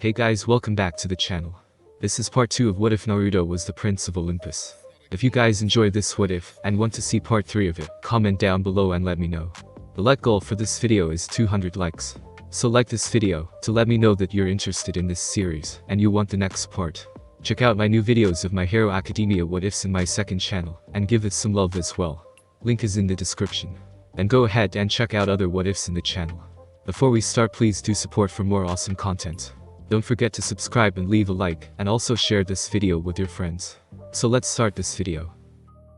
Hey guys, welcome back to the channel. This is part 2 of What If Naruto Was the Prince of Olympus. If you guys enjoyed this what if, and want to see part 3 of it, comment down below and let me know. The like goal for this video is 200 likes. So like this video, to let me know that you're interested in this series, and you want the next part. Check out my new videos of My Hero Academia what ifs in my second channel, and give it some love as well. Link is in the description. And go ahead and check out other what ifs in the channel. Before we start, please do support for more awesome content. Don't forget to subscribe and leave a like, and also share this video with your friends. So let's start this video.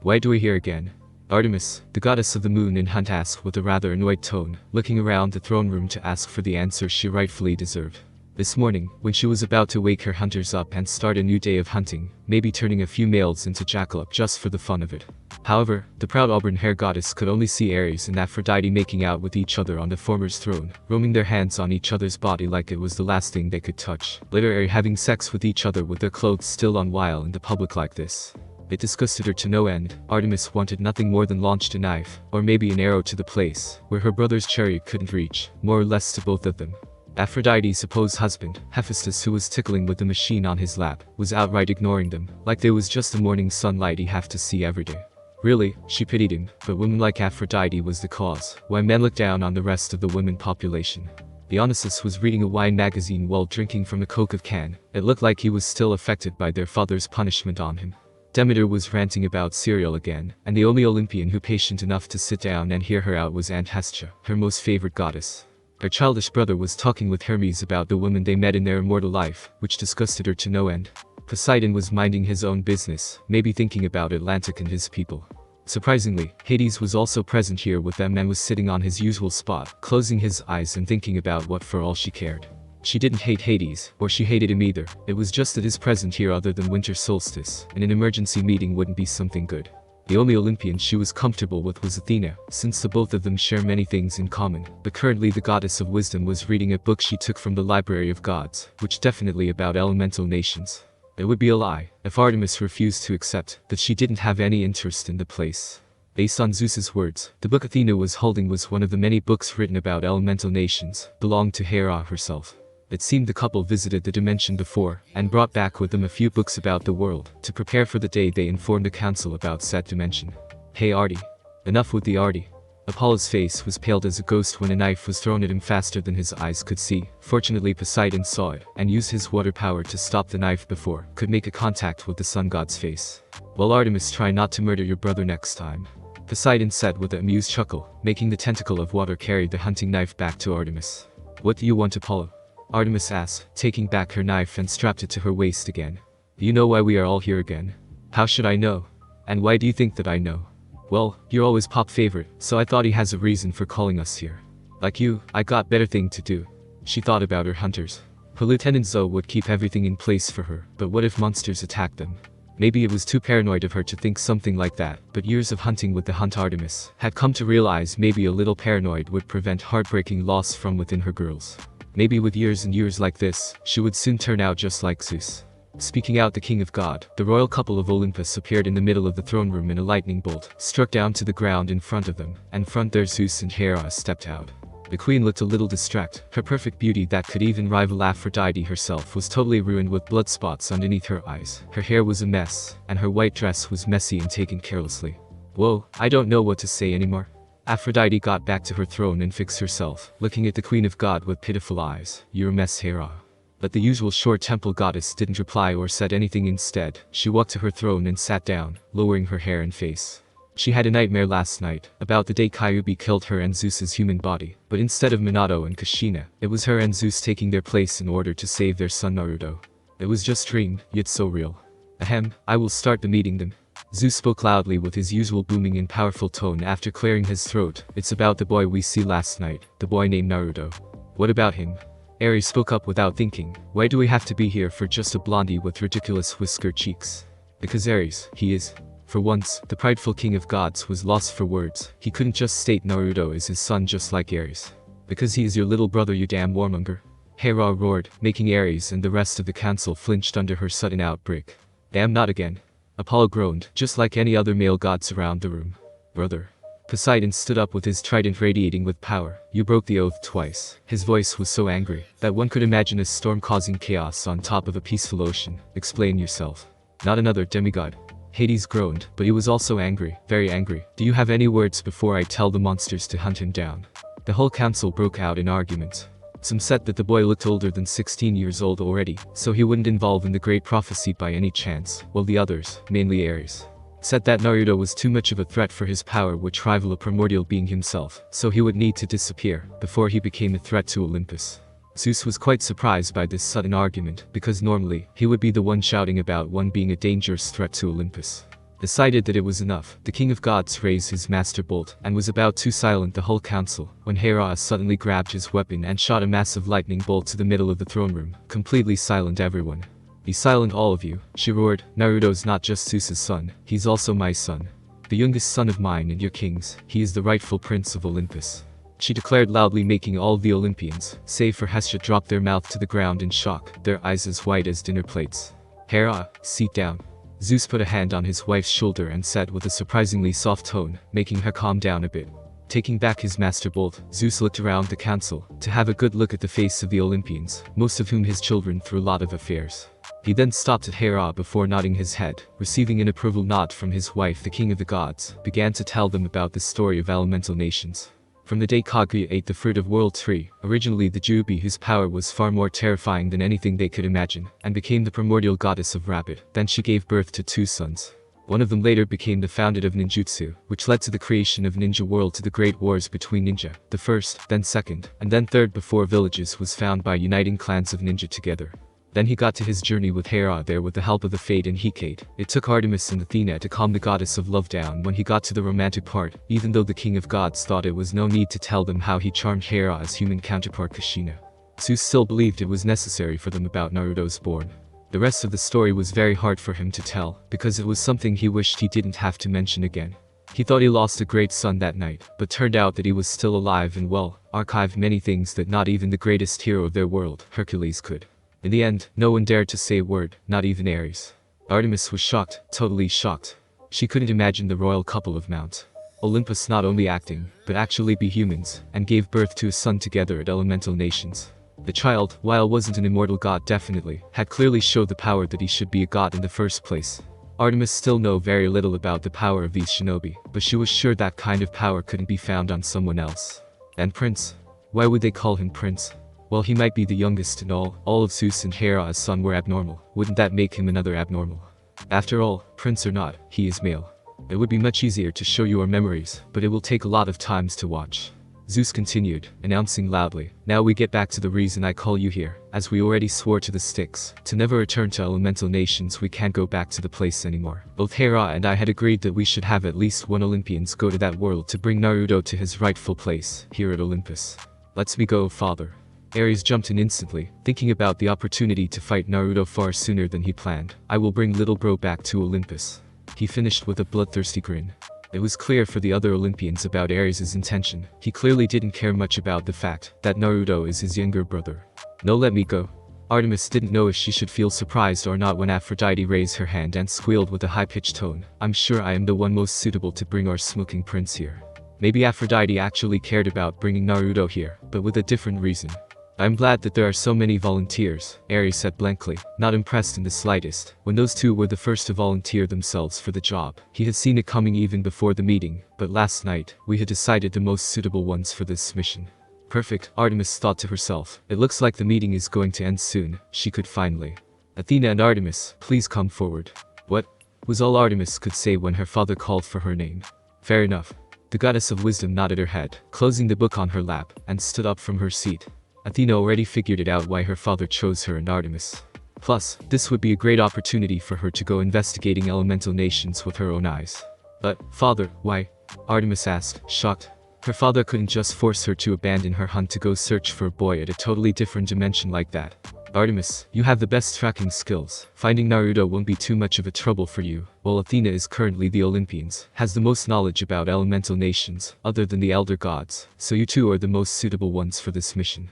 Why do we here again? Artemis, the goddess of the moon in Hunt, asked with a rather annoyed tone, looking around the throne room to ask for the answer she rightfully deserved. This morning, when she was about to wake her hunters up and start a new day of hunting, maybe turning a few males into jackalope just for the fun of it. However, the proud auburn-haired goddess could only see Ares and Aphrodite making out with each other on the former's throne, roaming their hands on each other's body like it was the last thing they could touch, literally having sex with each other with their clothes still on while in the public like this. It disgusted her to no end. Artemis wanted nothing more than launched a knife, or maybe an arrow to the place where her brother's chariot couldn't reach, more or less to both of them. Aphrodite's supposed husband, Hephaestus, who was tickling with the machine on his lap, was outright ignoring them, like they was just the morning sunlight he have to see every day. Really, she pitied him, but women like Aphrodite was the cause why men looked down on the rest of the women population. Dionysus was reading a wine magazine while drinking from a coke of can. It looked like he was still affected by their father's punishment on him. Demeter was ranting about cereal again, and the only Olympian who patient enough to sit down and hear her out was Aunt Hestia, her most favorite goddess. Her childish brother was talking with Hermes about the women they met in their immortal life, which disgusted her to no end. Poseidon was minding his own business, maybe thinking about Atlantic and his people. Surprisingly, Hades was also present here with them and was sitting on his usual spot, closing his eyes and thinking about what for all she cared. She didn't hate Hades, or she hated him either, it was just that his presence here other than winter solstice, in an emergency meeting wouldn't be something good. The only Olympian she was comfortable with was Athena, since the both of them share many things in common, but currently the goddess of wisdom was reading a book she took from the Library of Gods, which definitely about elemental nations. It would be a lie if Artemis refused to accept that she didn't have any interest in the place. Based on Zeus's words, the book Athena was holding was one of the many books written about elemental nations, belonged to Hera herself. It seemed the couple visited the dimension before, and brought back with them a few books about the world. To prepare for the day they informed the council about said dimension. Hey Artie. Enough with the Artie. Apollo's face was paled as a ghost when a knife was thrown at him faster than his eyes could see. Fortunately Poseidon saw it, and used his water power to stop the knife before could make a contact with the sun god's face. Well Artemis, try not to murder your brother next time. Poseidon said with an amused chuckle, making the tentacle of water carry the hunting knife back to Artemis. What do you want, Apollo? Artemis asked, taking back her knife and strapped it to her waist again. Do you know why we are all here again? How should I know? And why do you think that I know? Well, you're always Pop's favorite, so I thought he has a reason for calling us here. Like you, I got better thing to do. She thought about her hunters. Her Lieutenant Zoe would keep everything in place for her, but what if monsters attacked them? Maybe it was too paranoid of her to think something like that, but years of hunting with the Hunt Artemis had come to realize maybe a little paranoid would prevent heartbreaking loss from within her girls. Maybe with years and years like this, she would soon turn out just like Zeus. Speaking out the king of God, the royal couple of Olympus appeared in the middle of the throne room and a lightning bolt struck down to the ground in front of them, and front there Zeus and Hera stepped out. The queen looked a little distracted. Her perfect beauty that could even rival Aphrodite herself was totally ruined with blood spots underneath her eyes. Her hair was a mess, and her white dress was messy and taken carelessly. Whoa, I don't know what to say anymore. Aphrodite got back to her throne and fixed herself, looking at the Queen of God with pitiful eyes. You're a mess, Hera. But the usual short temple goddess didn't reply or said anything. Instead, she walked to her throne and sat down, lowering her hair and face. She had a nightmare last night, about the day Kyuubi killed her and Zeus's human body, but instead of Minato and Kushina, it was her and Zeus taking their place in order to save their son Naruto. It was just a dream, yet so real. Ahem, I will start the meeting then. Zeus spoke loudly with his usual booming and powerful tone after clearing his throat. It's about the boy we see last night, the boy named Naruto. What about him? Ares spoke up without thinking. Why do we have to be here for just a blondie with ridiculous whisker cheeks? Because Ares, he is. For once, the prideful king of gods was lost for words. He couldn't just state Naruto is his son just like Ares. Because he is your little brother, you damn warmonger. Hera roared, making Ares and the rest of the council flinched under her sudden outbreak. Damn, not again. Apollo groaned, just like any other male gods around the room. Brother. Poseidon stood up with his trident radiating with power. You broke the oath twice. His voice was so angry that one could imagine a storm causing chaos on top of a peaceful ocean. Explain yourself. Not another demigod. Hades groaned, but he was also angry, very angry. Do you have any words before I tell the monsters to hunt him down? The whole council broke out in argument. Some said that the boy looked older than 16 years old already, so he wouldn't involve in the great prophecy by any chance, while the others, mainly Ares, said that Naruto was too much of a threat for his power which rival a primordial being himself, so he would need to disappear before he became a threat to Olympus. Zeus was quite surprised by this sudden argument, because normally, he would be the one shouting about one being a dangerous threat to Olympus. Decided that it was enough, the king of gods raised his master bolt and was about to silence the whole council when Hera suddenly grabbed his weapon and shot a massive lightning bolt to the middle of the throne room, completely silent everyone. Be silent all of you, she roared. Naruto's not just Zeus's son, he's also my son. The youngest son of mine and your king's, he is the rightful prince of Olympus. She declared loudly, making all the Olympians, save for Hestia, drop their mouth to the ground in shock, their eyes as white as dinner plates. Hera, sit down. Zeus put a hand on his wife's shoulder and said with a surprisingly soft tone, making her calm down a bit. Taking back his master bolt, Zeus looked around the council to have a good look at the face of the Olympians, most of whom his children through a lot of affairs. He then stopped at Hera before nodding his head, receiving an approval nod from his wife. The king of the gods began to tell them about the story of elemental nations. From the day Kaguya ate the fruit of world tree, originally the Jubi, whose power was far more terrifying than anything they could imagine, and became the primordial goddess of rabbit. Then she gave birth to 2 sons. One of them later became the founder of ninjutsu, which led to the creation of ninja world, to the great wars between ninja, the first, then second, and then third before villages was found by uniting clans of ninja together. Then he got to his journey with Hera there with the help of the Fate and Hecate. It took Artemis and Athena to calm the goddess of love down when he got to the romantic part, even though the king of gods thought it was no need to tell them how he charmed Hera's human counterpart Kushina. Zeus still believed it was necessary for them about Naruto's born. The rest of the story was very hard for him to tell, because it was something he wished he didn't have to mention again. He thought he lost a great son that night, but turned out that he was still alive and well, archived many things that not even the greatest hero of their world, Hercules, could. In the end, no one dared to say a word, not even Ares. Artemis was shocked, totally shocked. She couldn't imagine the royal couple of Mount Olympus not only acting, but actually be humans, and gave birth to a son together at elemental nations. The child, while wasn't an immortal god definitely, had clearly showed the power that he should be a god in the first place. Artemis still know very little about the power of these shinobi, but she was sure that kind of power couldn't be found on someone else. And Prince? Why would they call him Prince? Well, he might be the youngest and all of Zeus and Hera's son were abnormal. Wouldn't that make him another abnormal? After all, prince or not, he is male. It would be much easier to show you our memories, but it will take a lot of times to watch. Zeus continued, announcing loudly, now we get back to the reason I call you here. As we already swore to the Styx, to never return to elemental nations, we can't go back to the place anymore. Both Hera and I had agreed that we should have at least one Olympians go to that world to bring Naruto to his rightful place, here at Olympus. Let me go, father. Ares jumped in instantly, thinking about the opportunity to fight Naruto far sooner than he planned. I will bring little bro back to Olympus. He finished with a bloodthirsty grin. It was clear for the other Olympians about Ares' intention. He clearly didn't care much about the fact that Naruto is his younger brother. No, let me go. Artemis didn't know if she should feel surprised or not when Aphrodite raised her hand and squealed with a high-pitched tone. I'm sure I am the one most suitable to bring our smoking prince here. Maybe Aphrodite actually cared about bringing Naruto here, but with a different reason. I'm glad that there are so many volunteers, Ares said blankly, not impressed in the slightest. When those two were the first to volunteer themselves for the job, he had seen it coming even before the meeting, but last night, we had decided the most suitable ones for this mission. Perfect, Artemis thought to herself. It looks like the meeting is going to end soon. She could finally. Athena and Artemis, please come forward. What? Was all Artemis could say when her father called for her name. Fair enough. The goddess of wisdom nodded her head, closing the book on her lap, and stood up from her seat. Athena already figured it out why her father chose her and Artemis. Plus, this would be a great opportunity for her to go investigating elemental nations with her own eyes. But, father, why? Artemis asked, shocked. Her father couldn't just force her to abandon her hunt to go search for a boy at a totally different dimension like that. Artemis, you have the best tracking skills. Finding Naruto won't be too much of a trouble for you. While Athena is currently the Olympians, has the most knowledge about elemental nations, other than the elder gods, so you two are the most suitable ones for this mission.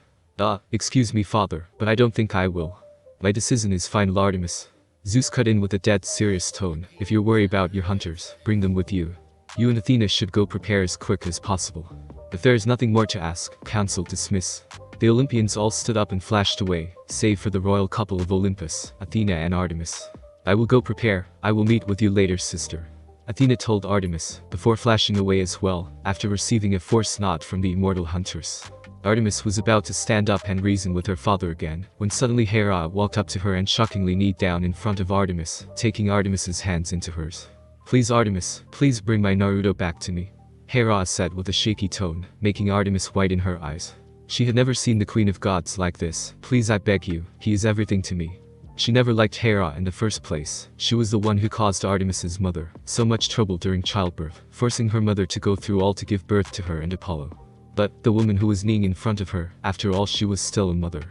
Excuse me, father, but I don't think I will. My decision is final, Artemis. Zeus cut in with a dead serious tone. If you're worried about your hunters, bring them with you. You and Athena should go prepare as quick as possible. If there is nothing more to ask, council dismiss. The Olympians all stood up and flashed away, save for the royal couple of Olympus, Athena and Artemis. I will go prepare, I will meet with you later, sister. Athena told Artemis, before flashing away as well, after receiving a forced nod from the immortal hunters. Artemis was about to stand up and reason with her father again, when suddenly Hera walked up to her and shockingly kneed down in front of Artemis, taking Artemis's hands into hers. Please Artemis, please bring my Naruto back to me. Hera said with a shaky tone, making Artemis white in her eyes. She had never seen the Queen of Gods like this. Please I beg you, he is everything to me. She never liked Hera in the first place. She was the one who caused Artemis's mother so much trouble during childbirth, forcing her mother to go through all to give birth to her and Apollo. But, the woman who was kneeling in front of her, after all she was still a mother.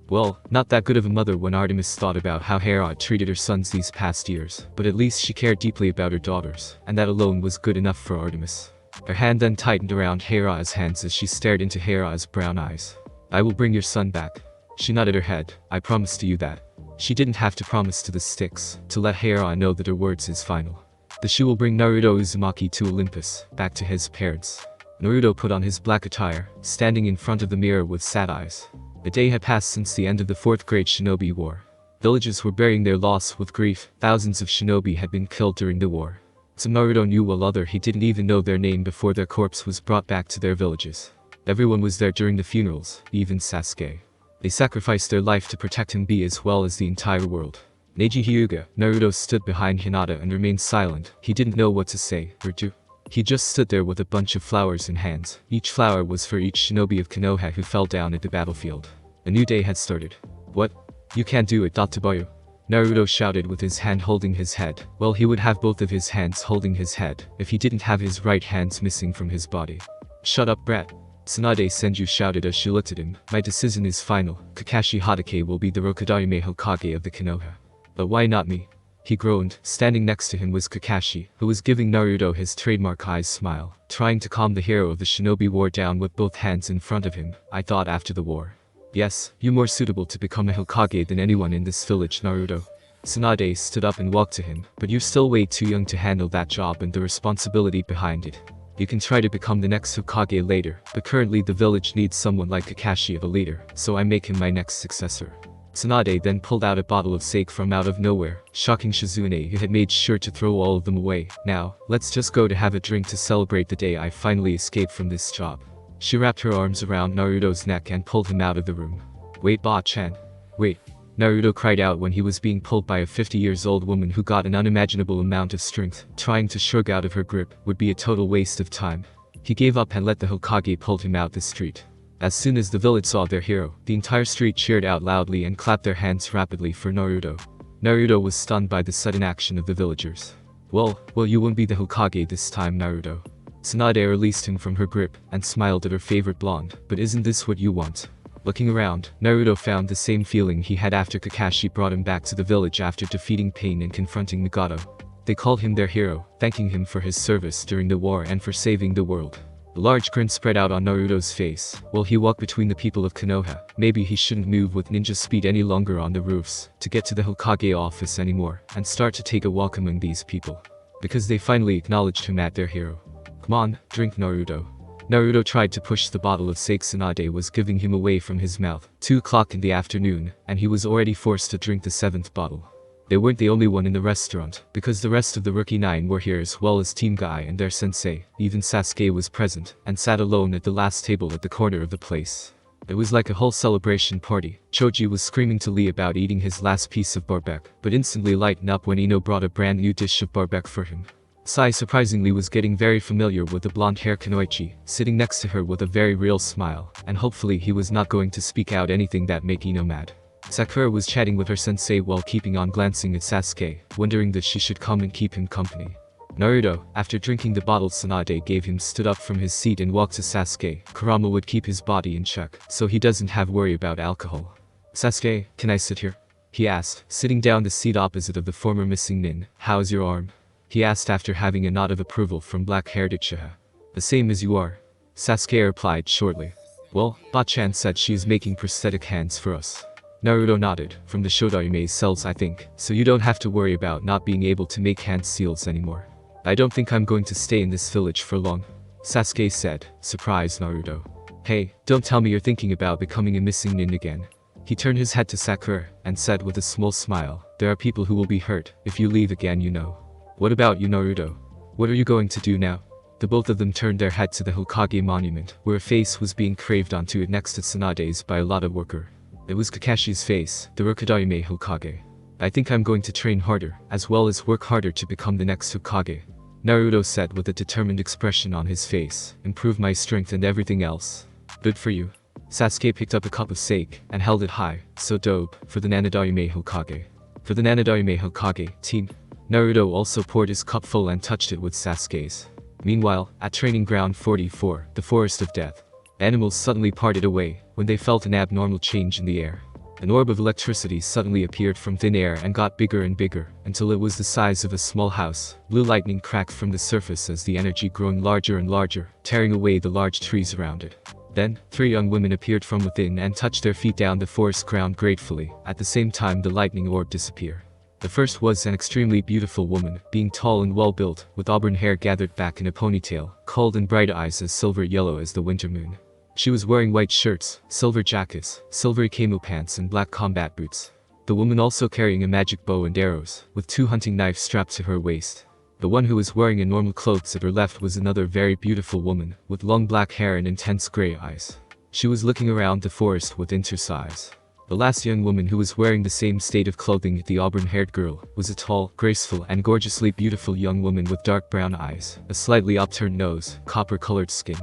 Well, not that good of a mother when Artemis thought about how Hera treated her sons these past years, but at least she cared deeply about her daughters, and that alone was good enough for Artemis. Her hand then tightened around Hera's hands as she stared into Hera's brown eyes. I will bring your son back. She nodded her head, I promise to you that. She didn't have to promise to the Styx, to let Hera know that her words is final. That she will bring Naruto Uzumaki to Olympus, back to his parents. Naruto put on his black attire, standing in front of the mirror with sad eyes. A day had passed since the end of the Fourth Shinobi War. Villages were burying their loss with grief, thousands of shinobi had been killed during the war. Some Naruto knew while other he didn't even know their name before their corpse was brought back to their villages. Everyone was there during the funerals, even Sasuke. They sacrificed their life to protect him as well as the entire world. Neji Hyuga, Naruto stood behind Hinata and remained silent. He didn't know what to say, or do. He just stood there with a bunch of flowers in hands. Each flower was for each shinobi of Konoha who fell down at the battlefield. A new day had started. What? You can't do it, Databayo. Naruto shouted with his hand holding his head. Well, he would have both of his hands holding his head, if he didn't have his right hands missing from his body. Shut up, brat. Tsunade Senju shouted as she looked at him. My decision is final. Kakashi Hatake will be the Rokudarime Hokage of the Konoha. But why not me? He groaned. Standing next to him was Kakashi, who was giving Naruto his trademark eyes smile, trying to calm the hero of the Shinobi War down with both hands in front of him. I thought after the war. Yes, you're more suitable to become a Hokage than anyone in this village, Naruto. Tsunade stood up and walked to him, but you're still way too young to handle that job and the responsibility behind it. You can try to become the next Hokage later, but currently the village needs someone like Kakashi of a leader, so I make him my next successor. Tsunade then pulled out a bottle of sake from out of nowhere, shocking Shizune who had made sure to throw all of them away. Now, let's just go to have a drink to celebrate the day I finally escaped from this job. She wrapped her arms around Naruto's neck and pulled him out of the room. Wait, Ba-chan. Wait. Naruto cried out when he was being pulled by a 50-years-old woman who got an unimaginable amount of strength. Trying to shrug out of her grip would be a total waste of time. He gave up and let the Hokage pull him out the street. As soon as the village saw their hero, the entire street cheered out loudly and clapped their hands rapidly for Naruto. Naruto was stunned by the sudden action of the villagers. Well, you won't be the Hokage this time, Naruto. Tsunade released him from her grip and smiled at her favorite blonde. But isn't this what you want? Looking around, Naruto found the same feeling he had after Kakashi brought him back to the village after defeating Pain and confronting Nagato. They called him their hero, thanking him for his service during the war and for saving the world. A large grin spread out on Naruto's face, while he walked between the people of Konoha. Maybe he shouldn't move with ninja speed any longer on the roofs, to get to the Hokage office anymore, and start to take a walk among these people. Because they finally acknowledged him as their hero. Come on, drink Naruto. Naruto tried to push the bottle of sake Tsunade was giving him away from his mouth. 2 o'clock in the afternoon, and he was already forced to drink the 7th bottle. They weren't the only one in the restaurant, because the rest of the Rookie 9 were here as well as Team Guy and their sensei. Even Sasuke was present, and sat alone at the last table at the corner of the place. It was like a whole celebration party. Choji was screaming to Lee about eating his last piece of barbecue, but instantly lightened up when Ino brought a brand new dish of barbecue for him. Sai surprisingly was getting very familiar with the blonde-haired Kunoichi, sitting next to her with a very real smile, and hopefully he was not going to speak out anything that make Ino mad. Sakura was chatting with her sensei while keeping on glancing at Sasuke, wondering that she should come and keep him company. Naruto, after drinking the bottle Tsunade gave him, stood up from his seat and walked to Sasuke. Kurama would keep his body in check, so he doesn't have worry about alcohol. Sasuke, can I sit here? He asked, sitting down the seat opposite of the former missing nin. How's your arm? He asked after having a nod of approval from black-haired Uchiha. The same as you are. Sasuke replied shortly. Well, Ba-chan said she is making prosthetic hands for us. Naruto nodded. From the Shodaime cells I think, so you don't have to worry about not being able to make hand seals anymore. I don't think I'm going to stay in this village for long, Sasuke said, surprised Naruto. Hey, don't tell me you're thinking about becoming a missing nin again. He turned his head to Sakura and said with a small smile, there are people who will be hurt if you leave again, you know. What about you, Naruto? What are you going to do now? The both of them turned their head to the Hokage monument, where a face was being carved onto it next to Tsunade's by a lot of worker. It was Kakashi's face, the Rokudayume Hokage. I think I'm going to train harder, as well as work harder to become the next Hokage, Naruto said with a determined expression on his face, improve my strength and everything else. Good for you. Sasuke picked up a cup of sake and held it high, so dope, for the Nanadayume Hokage. For the Nanadayume Hokage, team. Naruto also poured his cup full and touched it with Sasuke's. Meanwhile, at Training Ground 44, the Forest of Death, animals suddenly parted away when they felt an abnormal change in the air. An orb of electricity suddenly appeared from thin air and got bigger and bigger until it was the size of a small house. Blue lightning cracked from the surface as the energy growing larger and larger, tearing away the large trees around it. Then, 3 young women appeared from within and touched their feet down the forest ground gratefully. At the same time, the lightning orb disappeared. The first was an extremely beautiful woman, being tall and well-built, with auburn hair gathered back in a ponytail, cold and bright eyes as silver yellow as the winter moon. She was wearing white shirts, silver jackets, silvery camo pants and black combat boots. The woman also carrying a magic bow and arrows, with 2 hunting knives strapped to her waist. The one who was wearing a normal clothes at her left was another very beautiful woman, with long black hair and intense grey eyes. She was looking around the forest with intense eyes. The last young woman who was wearing the same state of clothing as the auburn-haired girl was a tall, graceful and gorgeously beautiful young woman with dark brown eyes, a slightly upturned nose, copper-colored skin,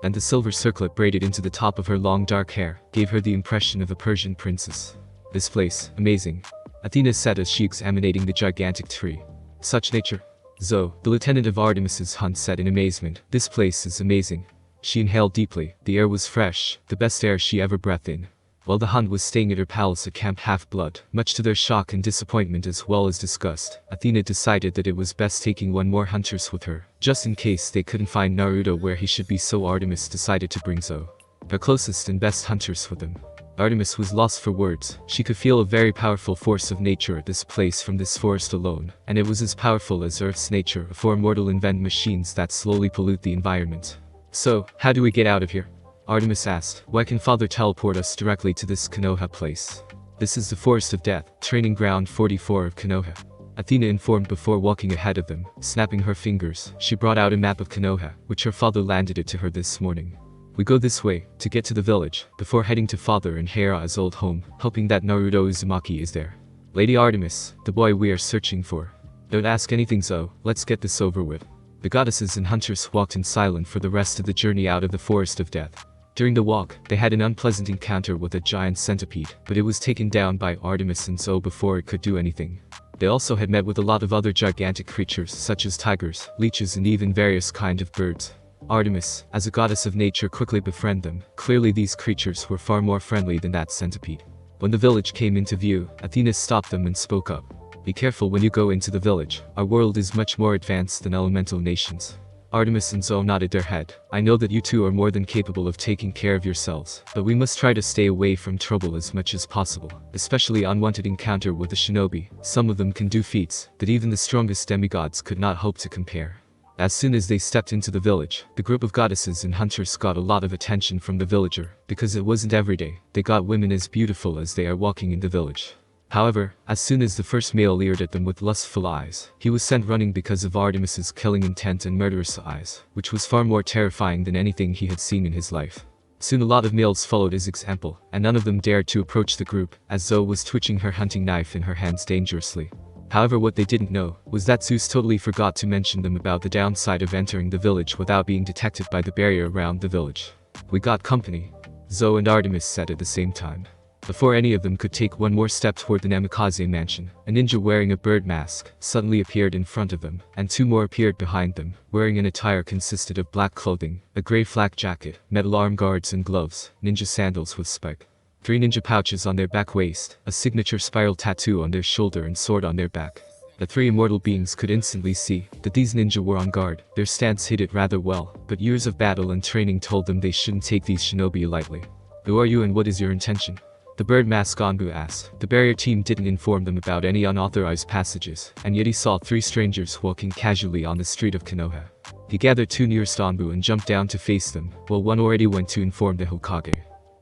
and the silver circlet braided into the top of her long dark hair gave her the impression of a Persian princess. This place, amazing, Athena said as she examinating the gigantic tree. Such nature. Zoe, the lieutenant of Artemis's hunt, said in amazement, this place is amazing. She inhaled deeply, the air was fresh, the best air she ever breathed in. While the Hun was staying at her palace at Camp Half-Blood, much to their shock and disappointment as well as disgust, Athena decided that it was best taking one more huntress with her, just in case they couldn't find Naruto where he should be, so Artemis decided to bring Zoe, her closest and best huntress, with them. Artemis was lost for words. She could feel a very powerful force of nature at this place from this forest alone, and it was as powerful as Earth's nature for mortal invent machines that slowly pollute the environment. So, how do we get out of here? Artemis asked. Why can Father teleport us directly to this Konoha place? This is the Forest of Death, Training Ground 44 of Konoha, Athena informed before walking ahead of them. Snapping her fingers, she brought out a map of Konoha, which her father landed it to her this morning. We go this way, to get to the village, before heading to Father and Heira's old home, hoping that Naruto Uzumaki is there. Lady Artemis, the boy we are searching for. Don't ask anything, Zoe, let's get this over with. The goddesses and hunters walked in silence for the rest of the journey out of the Forest of Death. During the walk, they had an unpleasant encounter with a giant centipede, but it was taken down by Artemis and Zoe before it could do anything. They also had met with a lot of other gigantic creatures such as tigers, leeches and even various kinds of birds. Artemis, as a goddess of nature, quickly befriended them. Clearly these creatures were far more friendly than that centipede. When the village came into view, Athena stopped them and spoke up. Be careful when you go into the village. Our world is much more advanced than elemental nations. Artemis and Zoe nodded their head. I know that you two are more than capable of taking care of yourselves, but we must try to stay away from trouble as much as possible, especially unwanted encounter with the shinobi. Some of them can do feats that even the strongest demigods could not hope to compare. As soon as they stepped into the village, the group of goddesses and hunters got a lot of attention from the villager, because it wasn't every day they got women as beautiful as they are walking in the village. However, as soon as the first male leered at them with lustful eyes, he was sent running because of Artemis's killing intent and murderous eyes, which was far more terrifying than anything he had seen in his life. Soon a lot of males followed his example, and none of them dared to approach the group, as Zoe was twitching her hunting knife in her hands dangerously. However, what they didn't know was that Zeus totally forgot to mention them about the downside of entering the village without being detected by the barrier around the village. We got company, Zoe and Artemis said at the same time. Before any of them could take one more step toward the Namikaze mansion, a ninja wearing a bird mask suddenly appeared in front of them, and 2 more appeared behind them, wearing an attire consisted of black clothing, a grey flak jacket, metal arm guards and gloves, ninja sandals with spike, 3 ninja pouches on their back waist, a signature spiral tattoo on their shoulder and sword on their back. The 3 immortal beings could instantly see that these ninja were on guard. Their stance hid it rather well, but years of battle and training told them they shouldn't take these shinobi lightly. Who are you and what is your intention? The bird mask Anbu asked. The barrier team didn't inform them about any unauthorized passages, and yet he saw 3 strangers walking casually on the street of Konoha. He gathered 2 nearest Anbu and jumped down to face them, while one already went to inform the Hokage.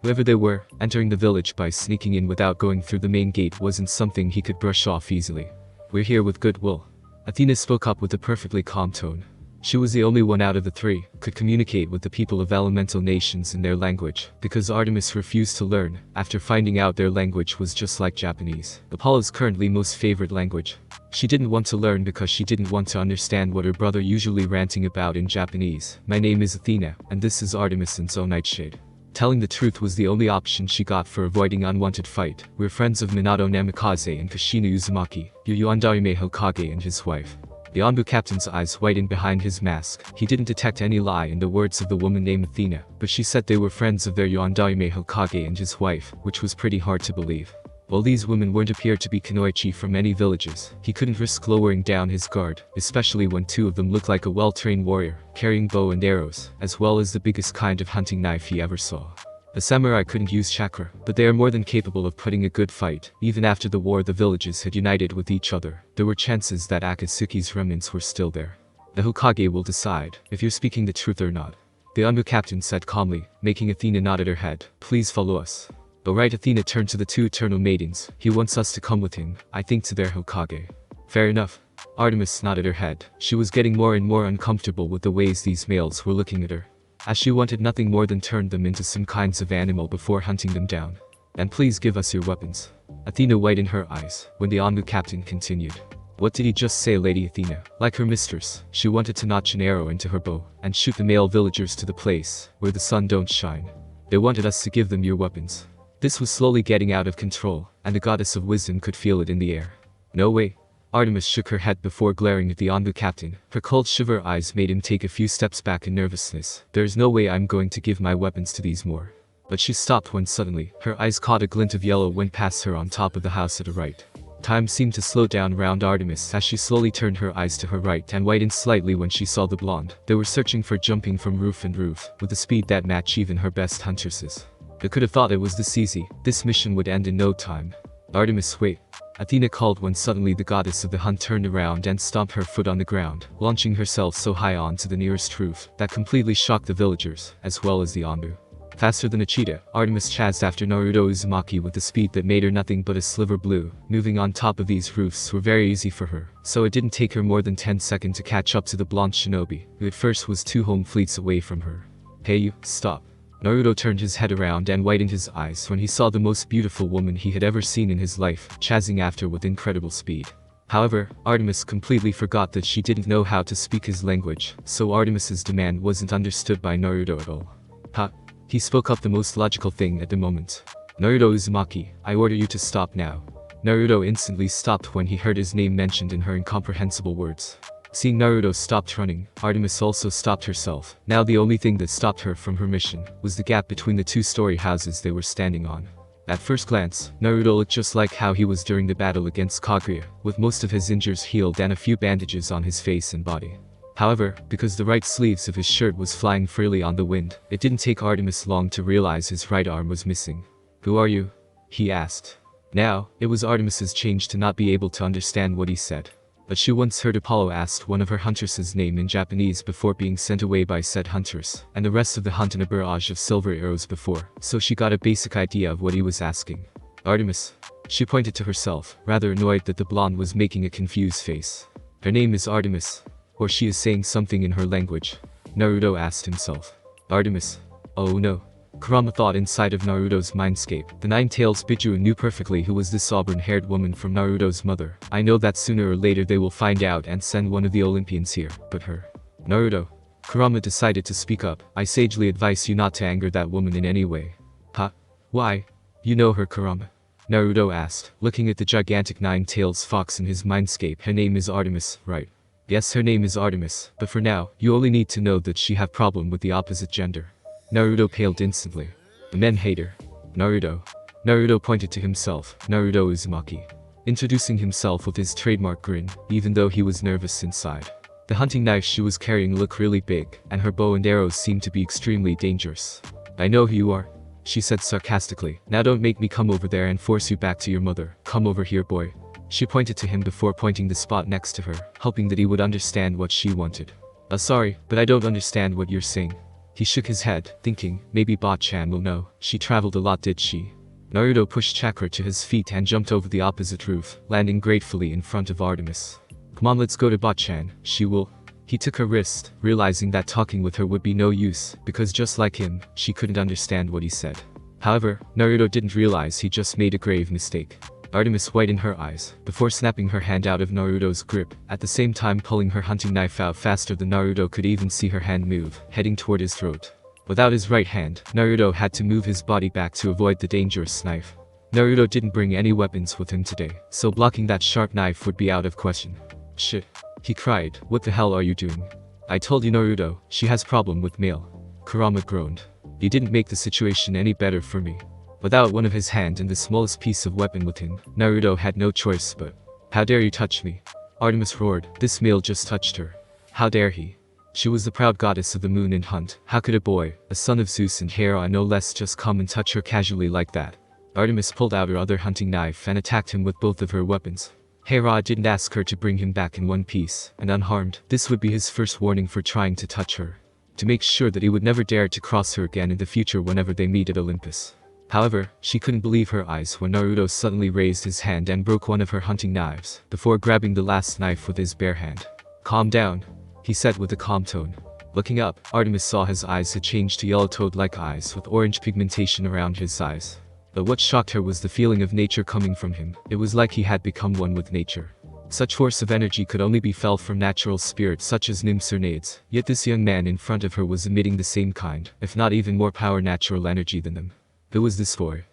Whoever they were, entering the village by sneaking in without going through the main gate wasn't something he could brush off easily. "We're here with goodwill." Athena spoke up with a perfectly calm tone. She was the only one out of the 3 who could communicate with the people of elemental nations in their language, because Artemis refused to learn after finding out their language was just like Japanese, Apollo's currently most favorite language. She didn't want to learn because she didn't want to understand what her brother usually ranting about in Japanese. "My name is Athena, and this is Artemis and Zo Nightshade." Telling the truth was the only option she got for avoiding unwanted fight. "We're friends of Minato Namikaze and Kushina Uzumaki, your Yondaime Hokage and his wife." The Anbu captain's eyes whitened behind his mask. He didn't detect any lie in the words of the woman named Athena, but she said they were friends of their Yondaime Hokage and his wife, which was pretty hard to believe. While these women weren't appeared to be Kunoichi from any villages, he couldn't risk lowering down his guard, especially when 2 of them looked like a well-trained warrior, carrying bow and arrows, as well as the biggest kind of hunting knife he ever saw. A samurai couldn't use chakra, but they are more than capable of putting a good fight. Even after the war the villages had united with each other, there were chances that Akatsuki's remnants were still there. "The Hokage will decide if you're speaking the truth or not," the Anbu captain said calmly, making Athena nod at her head. "Please follow us." "Alright." Athena turned to the 2 eternal maidens. "He wants us to come with him, I think, to their Hokage." "Fair enough." Artemis nodded her head. She was getting more and more uncomfortable with the ways these males were looking at her, as she wanted nothing more than turn them into some kinds of animal before hunting them down. "And please give us your weapons." Athena widened her eyes when the Anbu captain continued. "What did he just say, Lady Athena?" Like her mistress, she wanted to notch an arrow into her bow and shoot the male villagers to the place where the sun don't shine. "They wanted us to give them your weapons." This was slowly getting out of control, and the goddess of wisdom could feel it in the air. "No way." Artemis shook her head before glaring at the Anbu captain. Her cold shiver eyes made him take a few steps back in nervousness. "There's no way I'm going to give my weapons to these more." But she stopped when suddenly, her eyes caught a glint of yellow went past her on top of the house at her right. Time seemed to slow down around Artemis as she slowly turned her eyes to her right and widened slightly when she saw the blonde. They were searching for jumping from roof and roof, with a speed that matched even her best huntresses. They could have thought it was this easy. This mission would end in no time. "Artemis, wait." Athena called when suddenly the goddess of the hunt turned around and stomped her foot on the ground, launching herself so high onto the nearest roof that completely shocked the villagers, as well as the Anbu. Faster than a cheetah, Artemis chased after Naruto Uzumaki with a speed that made her nothing but a sliver blue. Moving on top of these roofs were very easy for her, so it didn't take her more than 10 seconds to catch up to the blonde shinobi, who at first was 2 home fleets away from her. "Hey you, stop." Naruto turned his head around and widened his eyes when he saw the most beautiful woman he had ever seen in his life, chasing after with incredible speed. However, Artemis completely forgot that she didn't know how to speak his language, so Artemis's demand wasn't understood by Naruto at all. "Ha!" He spoke up the most logical thing at the moment. "Naruto Uzumaki, I order you to stop now." Naruto instantly stopped when he heard his name mentioned in her incomprehensible words. Seeing Naruto stopped running, Artemis also stopped herself. Now the only thing that stopped her from her mission was the gap between the 2-story houses they were standing on. At first glance, Naruto looked just like how he was during the battle against Kaguya, with most of his injuries healed and a few bandages on his face and body. However, because the right sleeves of his shirt was flying freely on the wind, it didn't take Artemis long to realize his right arm was missing. "Who are you?" he asked. Now, it was Artemis's change to not be able to understand what he said. But she once heard Apollo asked one of her huntresses' name in Japanese before being sent away by said huntress, and the rest of the hunt in a barrage of silver arrows before, so she got a basic idea of what he was asking. "Artemis." She pointed to herself, rather annoyed that the blonde was making a confused face. "Her name is Artemis. Or she is saying something in her language," Naruto asked himself. "Artemis. Oh no." Kurama thought inside of Naruto's mindscape. The Nine-Tails Biju knew perfectly who was this auburn-haired woman from Naruto's mother. "I know that sooner or later they will find out and send one of the Olympians here, but her." "Naruto." Kurama decided to speak up. "I sagely advise you not to anger that woman in any way." "Huh? Why? You know her, Kurama?" Naruto asked, looking at the gigantic Nine-Tails fox in his mindscape. "Her name is Artemis, right?" "Yes, her name is Artemis, but for now, you only need to know that she have problem with the opposite gender." Naruto paled instantly. "The men hate her." "Naruto." Naruto pointed to himself, Naruto Uzumaki, introducing himself with his trademark grin, even though he was nervous inside. The hunting knife she was carrying looked really big, and her bow and arrows seemed to be extremely dangerous. "I know who you are." she said sarcastically. Now don't make me come over there and force you back to your mother. Come over here, boy. She pointed to him before pointing the spot next to her, hoping that he would understand what she wanted. Sorry, but I don't understand what you're saying. He shook his head, thinking, maybe Ba-chan will know. She traveled a lot, did she? Naruto pushed Chakra to his feet and jumped over the opposite roof, landing gratefully in front of Artemis. Come on, let's go to Ba-chan. She will. He took her wrist, realizing that talking with her would be no use, because just like him, she couldn't understand what he said. However, Naruto didn't realize he just made a grave mistake. Artemis widened her eyes, before snapping her hand out of Naruto's grip, at the same time pulling her hunting knife out faster than Naruto could even see her hand move, heading toward his throat. Without his right hand, Naruto had to move his body back to avoid the dangerous knife. Naruto didn't bring any weapons with him today, so blocking that sharp knife would be out of question. Shit. He cried, what the hell are you doing? I told you, Naruto, she has problem with male. Kurama groaned. You didn't make the situation any better for me. Without one of his hand and the smallest piece of weapon with him, Naruto had no choice but. How dare you touch me? Artemis roared. This male just touched her. How dare he? She was the proud goddess of the moon and hunt. How could a boy, a son of Zeus and Hera no less, just come and touch her casually like that? Artemis pulled out her other hunting knife and attacked him with both of her weapons. Hera didn't ask her to bring him back in one piece, and unharmed. This would be his first warning for trying to touch her. To make sure that he would never dare to cross her again in the future whenever they meet at Olympus. However, she couldn't believe her eyes when Naruto suddenly raised his hand and broke one of her hunting knives, before grabbing the last knife with his bare hand. Calm down, he said with a calm tone. Looking up, Artemis saw his eyes had changed to yellow toad-like eyes with orange pigmentation around his eyes. But what shocked her was the feeling of nature coming from him. It was like he had become one with nature. Such force of energy could only be felt from natural spirits such as nymphs or naiads, yet this young man in front of her was emitting the same kind, if not even more power natural energy than them. Who was this boy?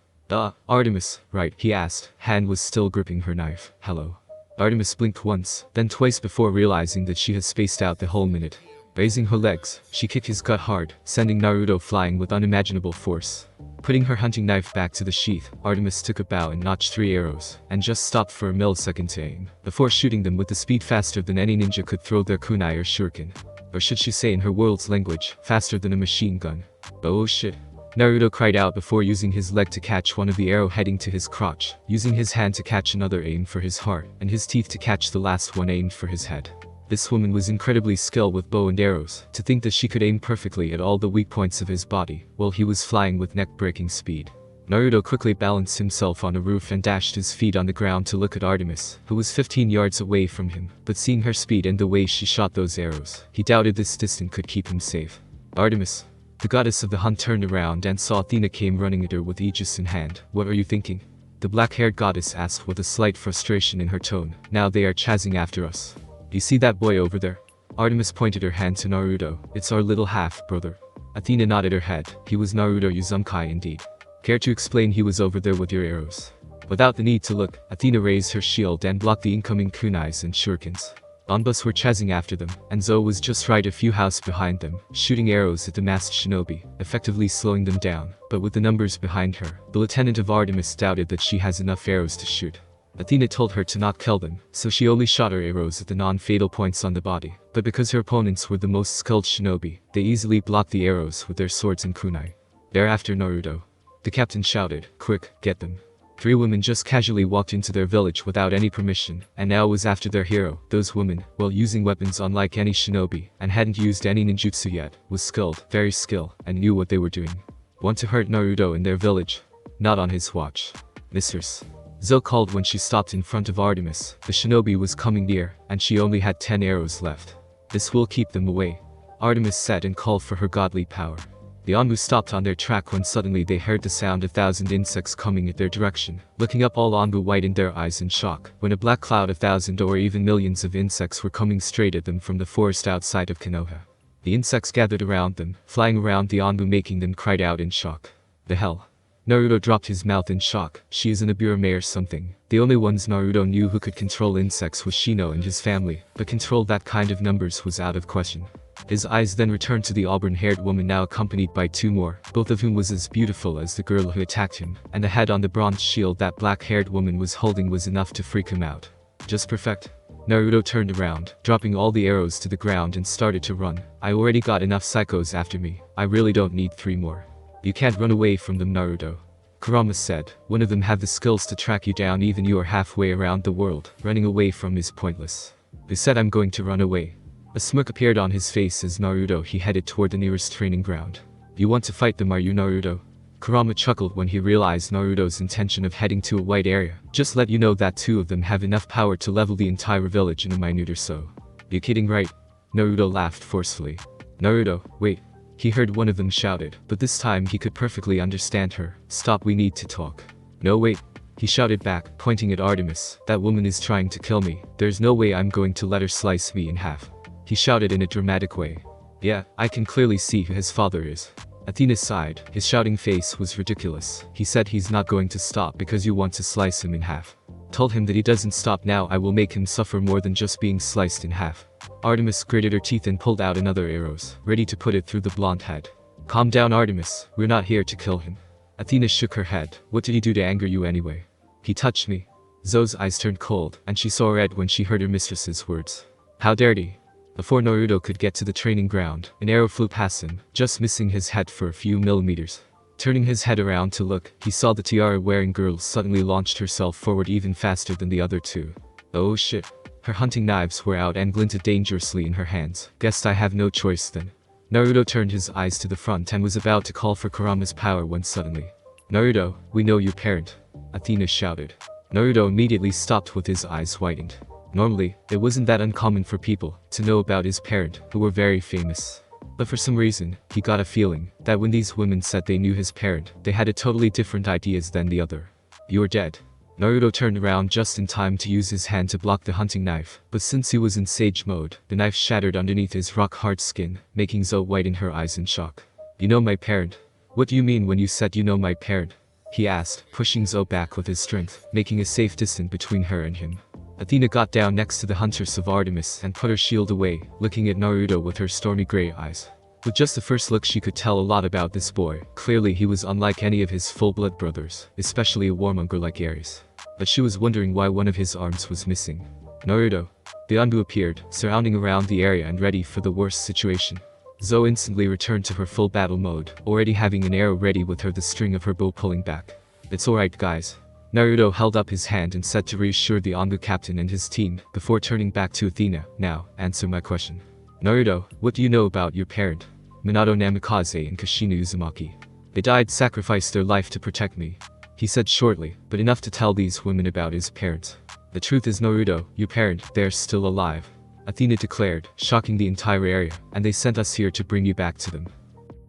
Artemis, right? He asked. Hand was still gripping her knife. Hello. Artemis blinked once, then twice before realizing that she had spaced out the whole minute. Raising her legs, she kicked his gut hard, sending Naruto flying with unimaginable force. Putting her hunting knife back to the sheath, Artemis took a bow and notched 3 arrows, and just stopped for a millisecond to aim, before shooting them with the speed faster than any ninja could throw their kunai or shuriken. Or should she say in her world's language, faster than a machine gun. Oh shit. Naruto cried out before using his leg to catch one of the arrow heading to his crotch, using his hand to catch another aimed for his heart, and his teeth to catch the last one aimed for his head. This woman was incredibly skilled with bow and arrows, to think that she could aim perfectly at all the weak points of his body, while he was flying with neck-breaking speed. Naruto quickly balanced himself on a roof and dashed his feet on the ground to look at Artemis, who was 15 yards away from him, but seeing her speed and the way she shot those arrows, he doubted this distance could keep him safe. Artemis, the goddess of the hunt, turned around and saw Athena came running at her with aegis in hand. What are you thinking? The black-haired goddess asked with a slight frustration in her tone. Now they are chasing after us. You see that boy over there? Artemis pointed her hand to Naruto. It's our little half-brother. Athena nodded her head. He was Naruto Uzumaki indeed. Care to explain? He was over there with your arrows. Without the need to look, Athena raised her shield and blocked the incoming kunais and shurikens. Olympus were chasing after them, and Zoe was just right a few houses behind them, shooting arrows at the masked shinobi, effectively slowing them down. But with the numbers behind her, the lieutenant of Artemis doubted that she has enough arrows to shoot. Athena told her to not kill them, so she only shot her arrows at the non-fatal points on the body. But because her opponents were the most skilled shinobi, they easily blocked the arrows with their swords and kunai. Thereafter Naruto. The captain shouted, quick, get them. 3 women just casually walked into their village without any permission, and now was after their hero. Those women, while using weapons unlike any shinobi, and hadn't used any ninjutsu yet, was skilled, very skilled, and knew what they were doing. Want to hurt Naruto in their village? Not on his watch. Misters. Zoe called when she stopped in front of Artemis. The shinobi was coming near, and she only had 10 arrows left. This will keep them away. Artemis said and called for her godly power. The Anbu stopped on their track when suddenly they heard the sound of 1,000 insects coming at their direction. Looking up, all Anbu widened their eyes in shock, when a black cloud of 1,000 or even millions of insects were coming straight at them from the forest outside of Konoha. The insects gathered around them, flying around the Anbu, making them cry out in shock. The hell? Naruto dropped his mouth in shock. She is an Aburame or something. The only ones Naruto knew who could control insects was Shino and his family, but control that kind of numbers was out of question. His eyes then returned to the auburn-haired woman, now accompanied by 2 more, both of whom was as beautiful as the girl who attacked him, and the head on the bronze shield that black-haired woman was holding was enough to freak him out. Just perfect. Naruto turned around, dropping all the arrows to the ground and started to run. I already got enough psychos after me. I really don't need 3 more. You can't run away from them, Naruto. Kurama said, one of them have the skills to track you down even you are halfway around the world. Running away from is pointless. They said I'm going to run away. A smirk appeared on his face as Naruto he headed toward the nearest training ground. You want to fight them, are you, Naruto? Kurama chuckled when he realized Naruto's intention of heading to a wide area. Just let you know that two of them have enough power to level the entire village in a minute or so. You kidding, right? Naruto laughed forcefully. Naruto, wait. He heard one of them shouted, but this time he could perfectly understand her. Stop, we need to talk. No, wait. He shouted back, pointing at Artemis. That woman is trying to kill me. There's no way I'm going to let her slice me in half. He shouted in a dramatic way. Yeah, I can clearly see who his father is. Athena sighed. His shouting face was ridiculous. He said he's not going to stop because you want to slice him in half. Told him that he doesn't stop now, I will make him suffer more than just being sliced in half. Artemis gritted her teeth and pulled out another arrows, ready to put it through the blonde head. Calm down, Artemis. We're not here to kill him. Athena shook her head. What did he do to anger you anyway? He touched me. Zoe's eyes turned cold, and she saw red when she heard her mistress's words. How dared he? Before Naruto could get to the training ground, an arrow flew past him, just missing his head for a few millimeters. Turning his head around to look, he saw the tiara-wearing girl suddenly launched herself forward even faster than the other two. Oh shit. Her hunting knives were out and glinted dangerously in her hands. Guessed I have no choice then. Naruto turned his eyes to the front and was about to call for Kurama's power when suddenly. Naruto, we know your parent. Athena shouted. Naruto immediately stopped with his eyes widened. Normally, it wasn't that uncommon for people to know about his parent, who were very famous. But for some reason, he got a feeling that when these women said they knew his parent, they had a totally different ideas than the other. You're dead. Naruto turned around just in time to use his hand to block the hunting knife, but since he was in sage mode, the knife shattered underneath his rock-hard skin, making Zoe widen her eyes in shock. You know my parent? What do you mean when you said you know my parent? He asked, pushing Zoe back with his strength, making a safe distance between her and him. Athena got down next to the huntress of Artemis and put her shield away, looking at Naruto with her stormy gray eyes. With just the first look she could tell a lot about this boy. Clearly he was unlike any of his full-blood brothers, especially a warmonger like Ares. But she was wondering why one of his arms was missing. Naruto. The Anbu appeared, surrounding around the area and ready for the worst situation. Zoe instantly returned to her full battle mode, already having an arrow ready with her, the string of her bow pulling back. It's alright, guys. Naruto held up his hand and said to reassure the Anbu captain and his team, before turning back to Athena. Now, answer my question. Naruto, what do you know about your parent? Minato Namikaze and Kushina Uzumaki. They died, sacrificed their life to protect me. He said shortly, but enough to tell these women about his parents. The truth is, Naruto, your parent, they're still alive. Athena declared, shocking the entire area, and they sent us here to bring you back to them.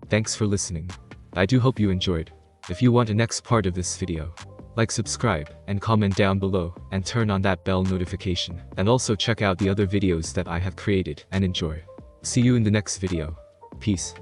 Thanks for listening. I do hope you enjoyed. If you want a next part of this video, like, subscribe, and comment down below, and turn on that bell notification, and also check out the other videos that I have created, and enjoy. See you in the next video. Peace.